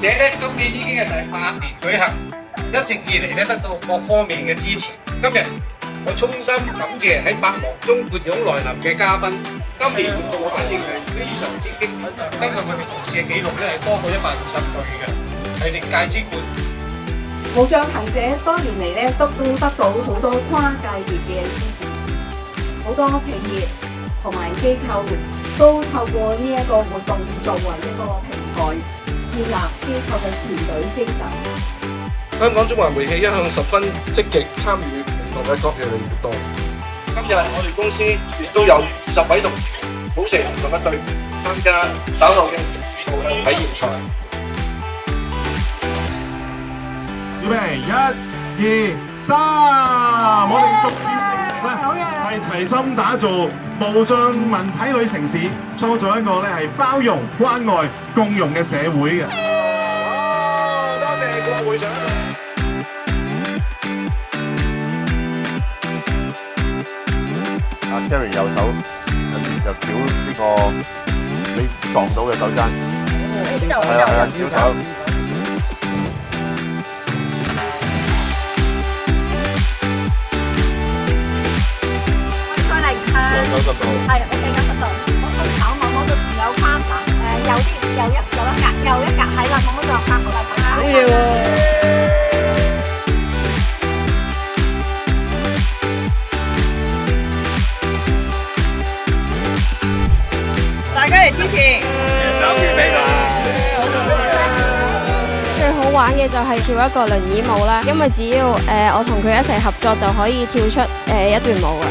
且咧今年已經係第8年舉行，一直以嚟咧得到各方面嘅支持。今日我衷心感謝喺百忙中撥冗來臨嘅嘉賓。今年活動嘅反應係非常之激烈，根據我哋同事嘅記錄咧係多過120隊嘅，係歷屆之冠。無障行者多年嚟咧都得到好多跨界別嘅支持，好多企業同埋機構都透過呢一個活動作為一個平台，建立機構嘅團隊精神。香港中華煤氣一向十分積極參與唔同嘅各樣嘅活動。今日我哋公司亦都有20位同事組成唔同嘅隊伍參加稍後嘅城市導向體驗賽。預備1、2、3，我哋眾志成城咧係齊心打造無障文體旅城市，創造一個咧係包容、關愛、共融嘅社會嘅。多謝郭會長。阿 Kerry 右手入面就少呢個你撞到嘅手踭，係啊，小手。90度，係OK90度，我炒網嗰度有框有一格係啦，網嗰度拍好啦，好嘢喎！大家嚟支持，最好玩嘅就係跳一個輪椅舞啦，因為只要我同佢一齊合作就可以跳出一段舞嘅。